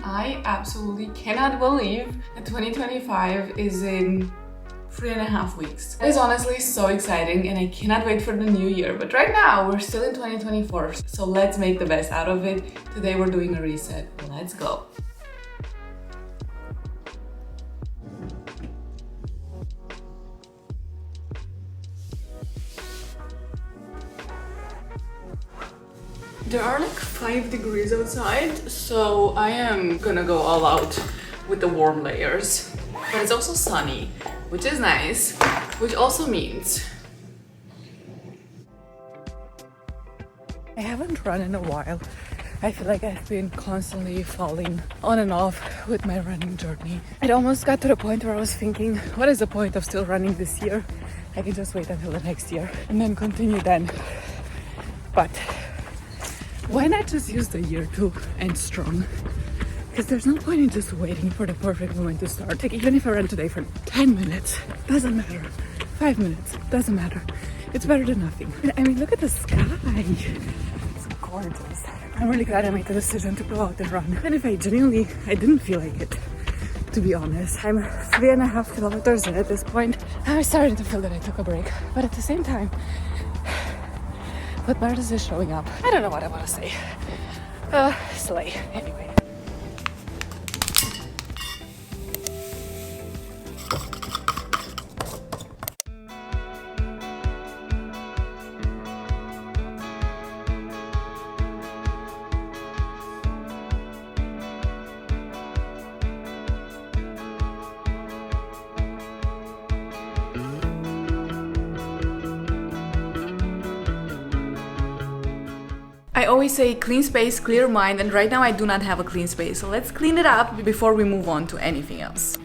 I absolutely cannot believe that 2025 is in 3.5 weeks. It is honestly so exciting and I cannot wait for the new year. But right now we're still in 2024, so let's make the best out of it. Today we're doing a reset. Let's go. There are like 5 degrees outside, so I am gonna go all out with the warm layers. But it's also sunny, which is nice, which also means I haven't run in a while. I feel like I've been constantly falling on and off with my running journey. It almost got to the point where I was thinking, what is the point of still running this year? I can just wait until the next year and then continue then. But why not just use the year to end strong? Because there's no point in just waiting for the perfect moment to start. Like even if I run today for 10 minutes, doesn't matter. 5 minutes, doesn't matter. It's better than nothing. I mean, look at the sky. It's gorgeous. I'm really glad I made the decision to go out and run. And if I didn't feel like it, to be honest. I'm 3.5 kilometers in at this point. I'm starting to feel that I took a break. But at the same time, but Marta's is showing up. I don't know what I want to say. Slay. Anyway. I always say clean space, clear mind, and right now I do not have a clean space. So let's clean it up before we move on to anything else.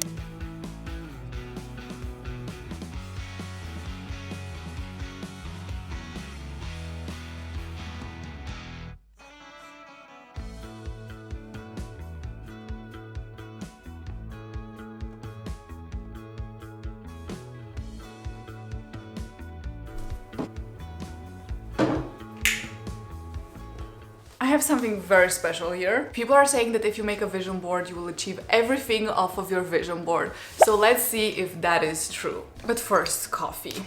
I have something very special here. People are saying that if you make a vision board, you will achieve everything off of your vision board. So let's see if that is true. But first, coffee.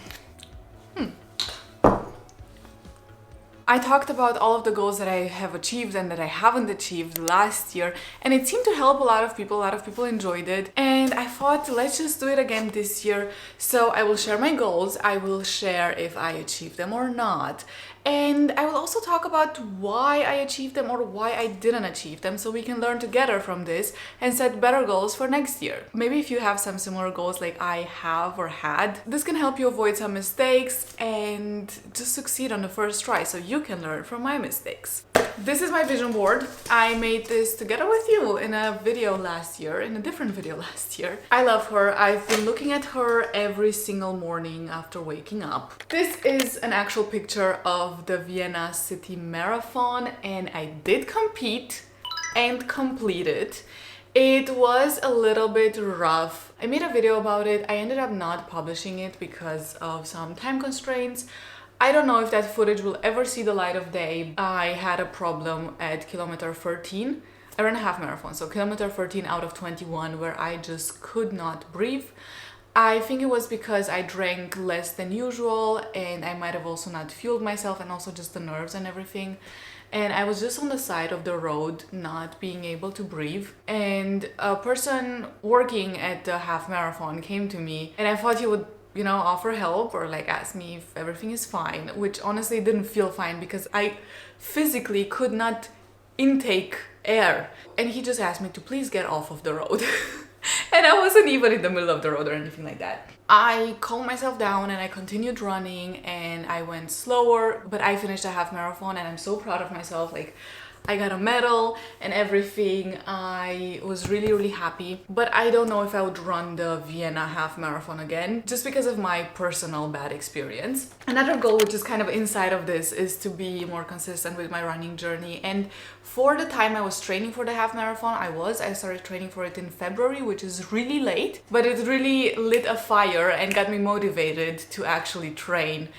I talked about all of the goals that I have achieved and that I haven't achieved last year, and it seemed to help a lot of people. A lot of people enjoyed it, and I thought, let's just do it again this year. So I will share my goals, I will share if I achieved them or not, and I will also talk about why I achieved them or why I didn't achieve them, so we can learn together from this and set better goals for next year. Maybe if you have some similar goals like I have or had, this can help you avoid some mistakes and just succeed on the first try, so you can learn from my mistakes. This is my vision board. I made this together with you in a video last year, in a different video last year. I love her. I've been looking at her every single morning after waking up. This is an actual picture of the Vienna City Marathon, and I did compete and complete it. It was a little bit rough. I made a video about it. I ended up not publishing it because of some time constraints. I don't know if that footage will ever see the light of day. I had a problem at kilometer 13. I ran a half marathon, so kilometer 13 out of 21, where I just could not breathe. I think it was because I drank less than usual, and I might have also not fueled myself, and also just the nerves and everything. And I was just on the side of the road, not being able to breathe. And a person working at the half marathon came to me, and I thought he would, you know, offer help or like ask me if everything is fine, which honestly didn't feel fine because I physically could not intake air. And he just asked me to please get off of the road. And I wasn't even in the middle of the road or anything like that. I calmed myself down and I continued running, and I went slower, but I finished a half marathon and I'm so proud of myself. Like, I got a medal and everything. I was really, really happy. But I don't know if I would run the Vienna half marathon again, just because of my personal bad experience. Another goal, which is kind of inside of this, is to be more consistent with my running journey. And for the time I was training for the half marathon, I started training for it in February, which is really late, but it really lit a fire and got me motivated to actually train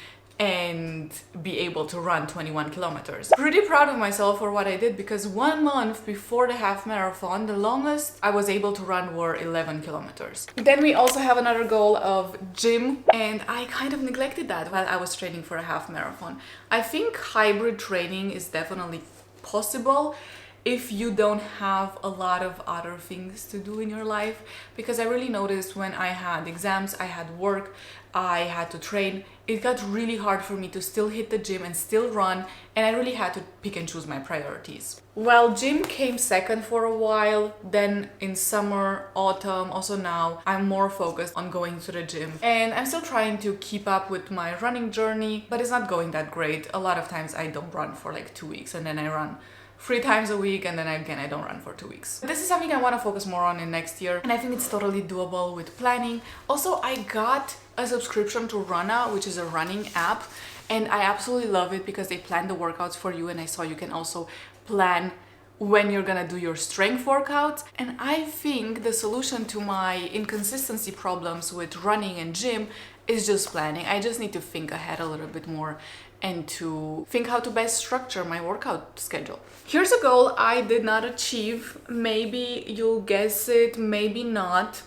and be able to run 21 kilometers. Pretty proud of myself for what I did, because 1 month before the half marathon, the longest I was able to run were 11 kilometers. Then we also have another goal of gym, and I kind of neglected that while I was training for a half marathon. I think hybrid training is definitely possible if you don't have a lot of other things to do in your life, because I really noticed when I had exams, I had work, I had to train, it got really hard for me to still hit the gym and still run, and I really had to pick and choose my priorities. Well, gym came second for a while, then in summer, autumn, also now, I'm more focused on going to the gym. And I'm still trying to keep up with my running journey, but it's not going that great. A lot of times I don't run for like 2 weeks, and then I run 3 times a week, and then again I don't run for 2 weeks. This is something I want to focus more on in next year, and I think it's totally doable with planning. Also, I got a subscription to Runna, which is a running app, and I absolutely love it because they plan the workouts for you, and I saw you can also plan when you're gonna do your strength workouts. And I think the solution to my inconsistency problems with running and gym is just planning. I just need to think ahead a little bit more and to think how to best structure my workout schedule. Here's a goal I did not achieve. Maybe you'll guess it, maybe not.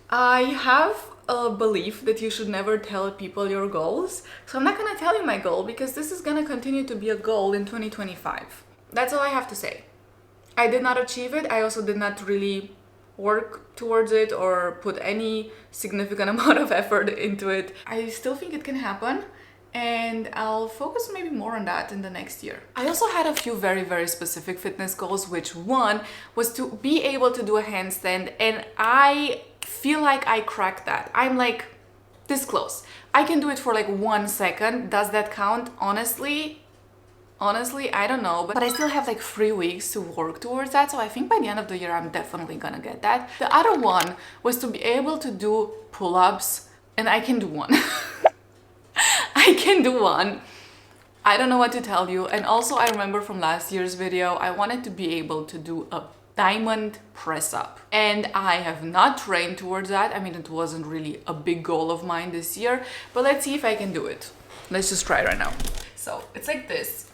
I have a belief that you should never tell people your goals. So I'm not gonna tell you my goal because this is gonna continue to be a goal in 2025. That's all I have to say. I did not achieve it. I also did not really work towards it or put any significant amount of effort into it. I still think it can happen, and I'll focus maybe more on that in the next year. I also had a few very specific fitness goals, which one was to be able to do a handstand, and I feel like I cracked that. I'm like this close. I can do it for like 1 second. Does that count? Honestly, I don't know, but I still have like 3 weeks to work towards that. So I think by the end of the year, I'm definitely gonna get that. The other one was to be able to do pull-ups, and I can do one. I can do one. I don't know what to tell you. And also I remember from last year's video, I wanted to be able to do a diamond press up, and I have not trained towards that. I mean, it wasn't really a big goal of mine this year, but let's see if I can do it. Let's just try right now. So it's like this.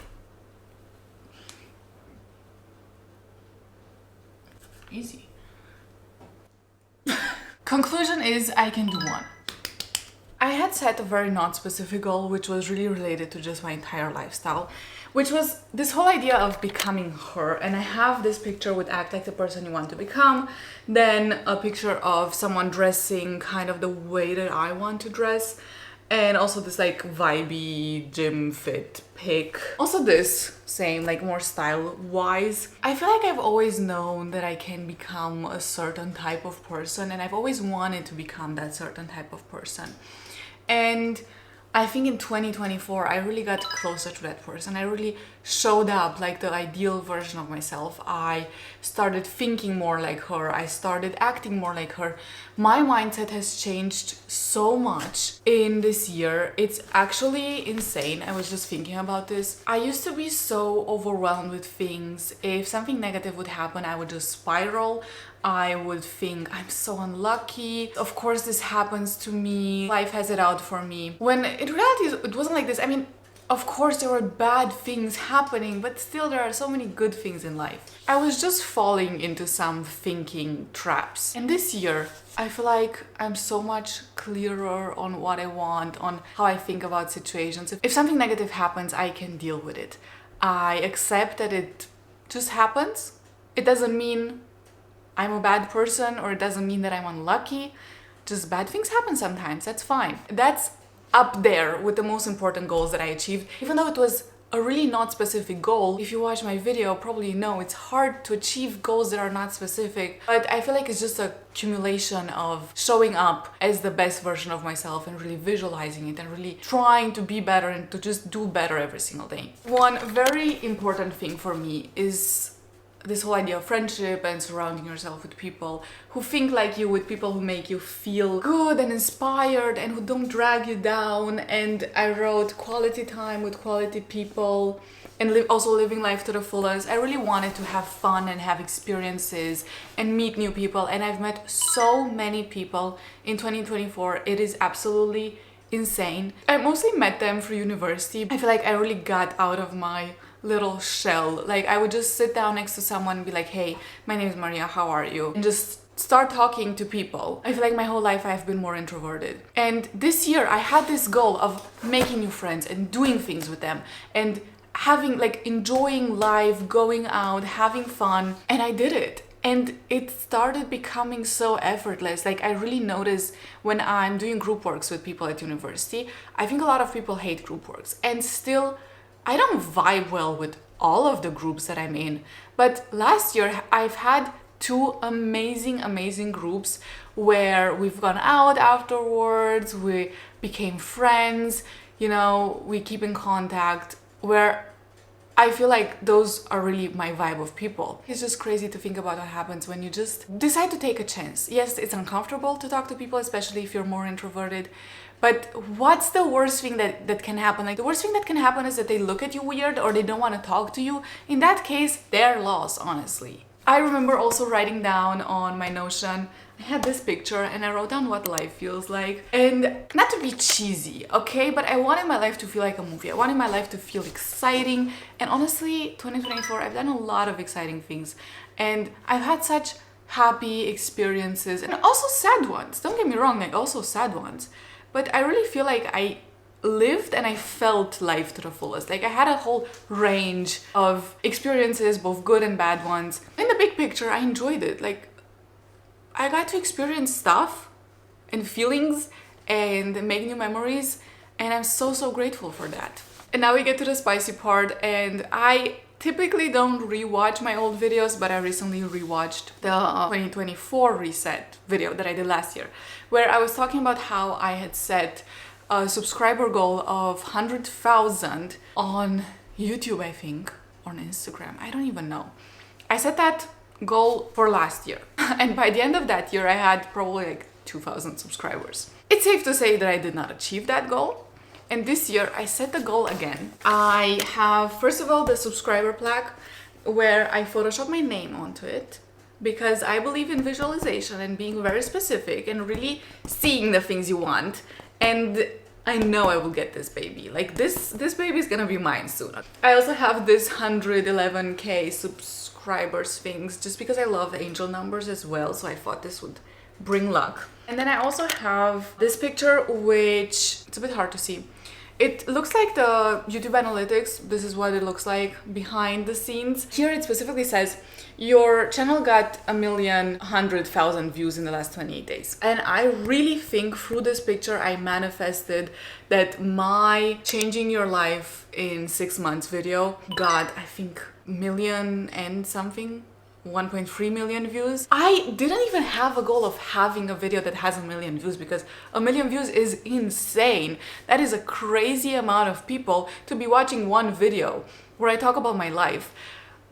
Easy. Conclusion is I can do one. I had set a very non-specific goal, which was really related to just my entire lifestyle, which was this whole idea of becoming her. And I have this picture with act like the person you want to become, then a picture of someone dressing kind of the way that I want to dress, and also this like vibey gym fit pic. Also this same, like more style wise. I feel like I've always known that I can become a certain type of person, and I've always wanted to become that certain type of person. And I think in 2024, I really got closer to that person. I really showed up like the ideal version of myself. I started thinking more like her. I started acting more like her. My mindset has changed so much in this year. It's actually insane. I was just thinking about this. I used to be so overwhelmed with things. If something negative would happen, I would just spiral. I would think I'm so unlucky. Of course this happens to me. Life has it out for me. When in reality it wasn't like this. I mean, of course there were bad things happening, but still there are so many good things in life. I was just falling into some thinking traps. And this year, I feel like I'm so much clearer on what I want, on how I think about situations. If something negative happens, I can deal with it. I accept that it just happens. It doesn't mean I'm a bad person, or it doesn't mean that I'm unlucky. Just bad things happen sometimes. That's fine. That's up there with the most important goals that I achieved. Even though it was a really not specific goal, if you watch my video, probably know it's hard to achieve goals that are not specific. But I feel like it's just a accumulation of showing up as the best version of myself and really visualizing it and really trying to be better and to just do better every single day. One very important thing for me is this whole idea of friendship and surrounding yourself with people who think like you, with people who make you feel good and inspired and who don't drag you down. And I wrote quality time with quality people and also living life to the fullest. I really wanted to have fun and have experiences and meet new people, and I've met so many people in 2024. It is absolutely insane. I mostly met them through university. I feel like I really got out of my little shell. Like I would just sit down next to someone and be like, hey, my name is Maria, how are you? And just start talking to people. I feel like my whole life I've been more introverted. And this year I had this goal of making new friends and doing things with them and having like enjoying life, going out, having fun, and I did it. And it started becoming so effortless. Like I really notice when I'm doing group works with people at university, I think a lot of people hate group works, and still I don't vibe well with all of the groups that I'm in. But last year I've had two amazing groups where we've gone out afterwards, we became friends, you know, we keep in contact, where I feel like those are really my vibe of people. It's just crazy to think about what happens when you just decide to take a chance. Yes, it's uncomfortable to talk to people, especially if you're more introverted. But what's the worst thing that can happen? Like the worst thing that can happen is that they look at you weird or they don't want to talk to you. In that case, their loss, honestly. I remember also writing down on my Notion, I had this picture and I wrote down what life feels like. And not to be cheesy, okay? But I wanted my life to feel like a movie. I wanted my life to feel exciting. And honestly, 2024, I've done a lot of exciting things. And I've had such happy experiences and also sad ones. Don't get me wrong, like also sad ones. But I really feel like I lived and I felt life to the fullest. Like I had a whole range of experiences, both good and bad ones. In the big picture, I enjoyed it. Like I got to experience stuff and feelings and make new memories, and I'm so grateful for that. And now we get to the spicy part, and I typically don't rewatch my old videos, but I recently rewatched the 2024 reset video that I did last year, where I was talking about how I had set a subscriber goal of 100,000 on YouTube, I think, on Instagram. I don't even know. I set that goal for last year. And by the end of that year, I had probably like 2,000 subscribers. It's safe to say that I did not achieve that goal. And this year, I set the goal again. I have, first of all, the subscriber plaque where I Photoshop my name onto it, because I believe in visualization and being very specific and really seeing the things you want. And I know I will get this baby. Like this baby is gonna be mine soon. I also have this 111k subscribers things just because I love angel numbers as well. So I thought this would bring luck. And then I also have this picture, which it's a bit hard to see. It looks like the YouTube analytics. This is what it looks like behind the scenes. Here it specifically says, your channel got 1,100,000 views in the last 28 days. And I really think through this picture, I manifested that my changing your life in 6 months video got, I think, million and something. 1.3 million views. I didn't even have a goal of having a video that has 1 million views, because 1 million views is insane. That is a crazy amount of people to be watching one video where I talk about my life.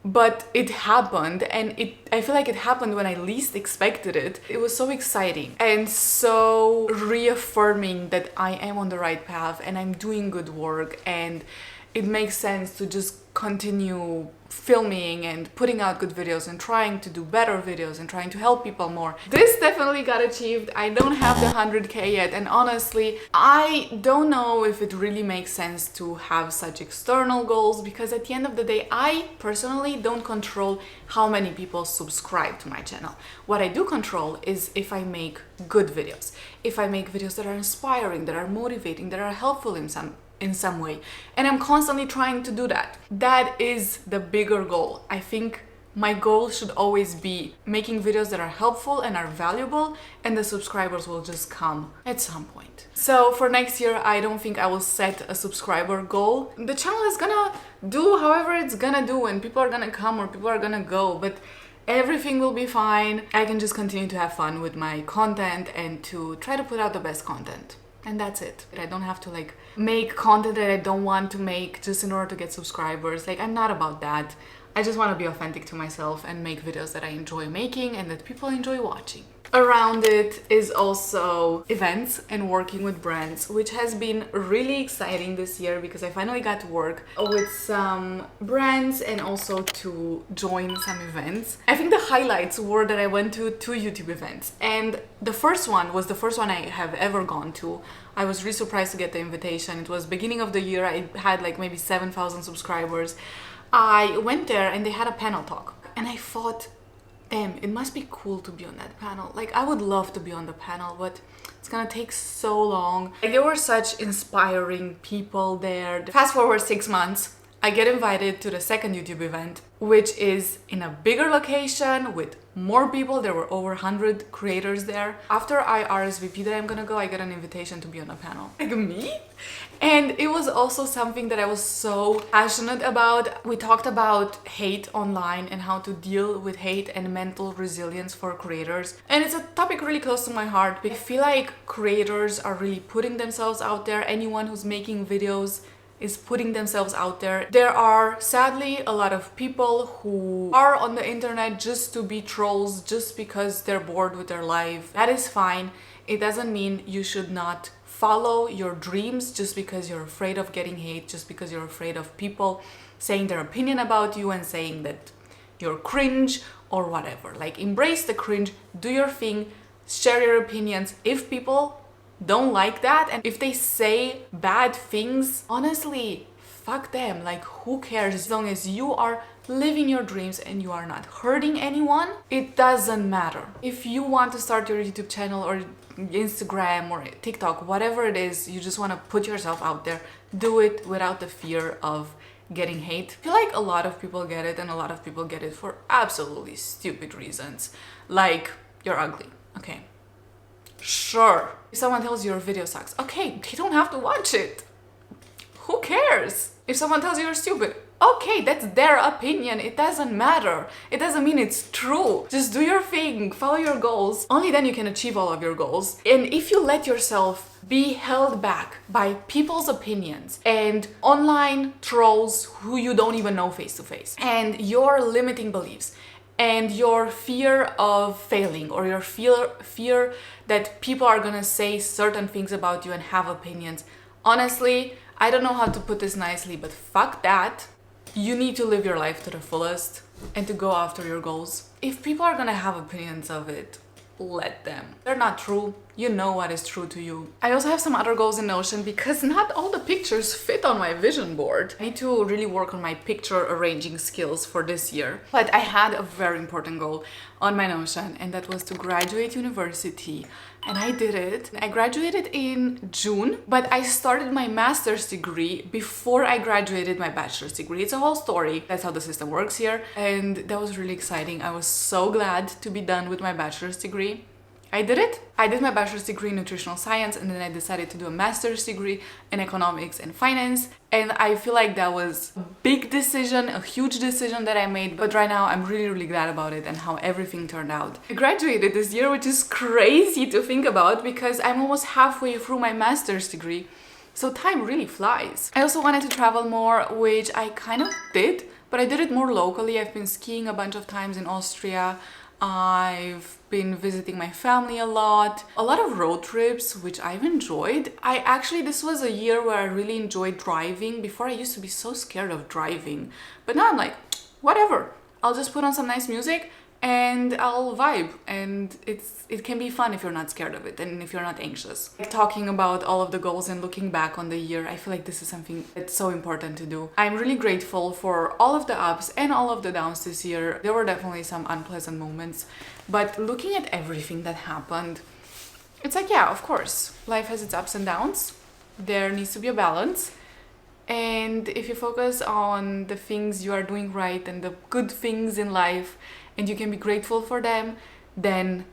But it happened, and I feel like it happened when I least expected it. It was so exciting and so reaffirming that I am on the right path and I'm doing good work, and it makes sense to just continue filming and putting out good videos and trying to do better videos and trying to help people more. This definitely got achieved. I don't have the 100k yet, and honestly, I don't know if it really makes sense to have such external goals, because at the end of the day, I personally don't control how many people subscribe to my channel. What I do control is if I make good videos, if I make videos that are inspiring, that are motivating, that are helpful in some way, and I'm constantly trying to do that. That is the bigger goal. I think my goal should always be making videos that are helpful and are valuable, and the subscribers will just come at some point. So for next year, I don't think I will set a subscriber goal. The channel is gonna do however it's gonna do, and people are gonna come or people are gonna go, but everything will be fine. I can just continue to have fun with my content and to try to put out the best content. And that's it. I don't have to like make content that I don't want to make just in order to get subscribers. Like, I'm not about that. I just want to be authentic to myself and make videos that I enjoy making and that people enjoy watching. Around it is also events and working with brands, which has been really exciting this year because I finally got to work with some brands and also to join some events. I think the highlights were that I went to 2 YouTube events, and the first one was the first one I have ever gone to. I was really surprised to get the invitation. It was beginning of the year. I had like maybe 7,000 subscribers. I went there and they had a panel talk, and I thought, damn, it must be cool to be on that panel. Like, I would love to be on the panel, but it's gonna take so long. Like, there were such inspiring people there. Fast forward 6 months, I get invited to the second YouTube event, which is in a bigger location with more people. There were over 100 creators there. After I RSVP that I'm gonna go, I get an invitation to be on a panel. Like, me? And it was also something that I was so passionate about. We talked about hate online and how to deal with hate and mental resilience for creators. And it's a topic really close to my heart. I feel like creators are really putting themselves out there. Anyone who's making videos is putting themselves out there. There are sadly a lot of people who are on the internet just to be trolls, just because they're bored with their life. That is fine. It doesn't mean you should not follow your dreams just because you're afraid of getting hate, just because you're afraid of people saying their opinion about you and saying that you're cringe or whatever. Like, embrace the cringe, do your thing, share your opinions. If people don't like that and if they say bad things, honestly, fuck them. Like, who cares? As long as you are living your dreams and you are not hurting anyone, it doesn't matter. If you want to start your YouTube channel or Instagram or TikTok, whatever it is, you just want to put yourself out there, do it without the fear of getting hate. I feel like a lot of people get it, and a lot of people get it for absolutely stupid reasons. Like, you're ugly. Okay, sure. If someone tells you your video sucks, okay, you don't have to watch it. Who cares? If someone tells you you're stupid, okay, that's their opinion. It doesn't matter. It doesn't mean it's true. Just do your thing, follow your goals. Only then you can achieve all of your goals. And if you let yourself be held back by people's opinions and online trolls who you don't even know face to face, and your limiting beliefs, and your fear of failing, or your fear that people are gonna say certain things about you and have opinions, honestly, I don't know how to put this nicely, but fuck that. You need to live your life to the fullest and to go after your goals. If people are gonna have opinions of it, let them. They're not true. You know what is true to you. I also have some other goals in Notion because not all the pictures fit on my vision board. I need to really work on my picture arranging skills for this year. But I had a very important goal on my Notion, and that was to graduate university. And I did it. I graduated in June, but I started my master's degree before I graduated my bachelor's degree. It's a whole story. That's how the system works here. And that was really exciting. I was so glad to be done with my bachelor's degree. I did it. I did my bachelor's degree in nutritional science, and then I decided to do a master's degree in economics and finance. And I feel like that was a big decision, a huge decision that I made. But right now I'm really, really glad about it and how everything turned out. I graduated this year, which is crazy to think about because I'm almost halfway through my master's degree. So time really flies. I also wanted to travel more, which I kind of did, but I did it more locally. I've been skiing a bunch of times in Austria. I've been visiting my family a lot of road trips, which I've enjoyed. This was a year where I really enjoyed driving. Before, I used to be so scared of driving, but now I'm like, whatever, I'll just put on some nice music and I'll vibe, and it can be fun if you're not scared of it and if you're not anxious. Like, talking about all of the goals and looking back on the year, I feel like this is something that's so important to do. I'm really grateful for all of the ups and all of the downs this year. There were definitely some unpleasant moments, but looking at everything that happened, it's like, yeah, of course, life has its ups and downs. There needs to be a balance. And if you focus on the things you are doing right and the good things in life, and you can be grateful for them, then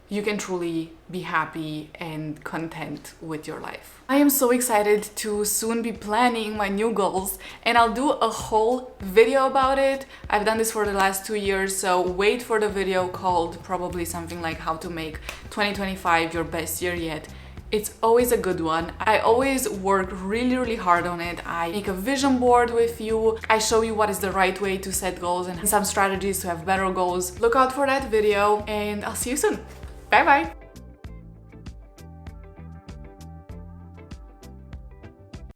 you can truly be happy and content with your life. I am so excited to soon be planning my new goals, and I'll do a whole video about it. I've done this for the last 2 years, so wait for the video called probably something like how to make 2025 your best year yet. It's always a good one. I always work really, really hard on it. I make a vision board with you. I show you what is the right way to set goals and some strategies to have better goals. Look out for that video, and I'll see you soon. Bye bye!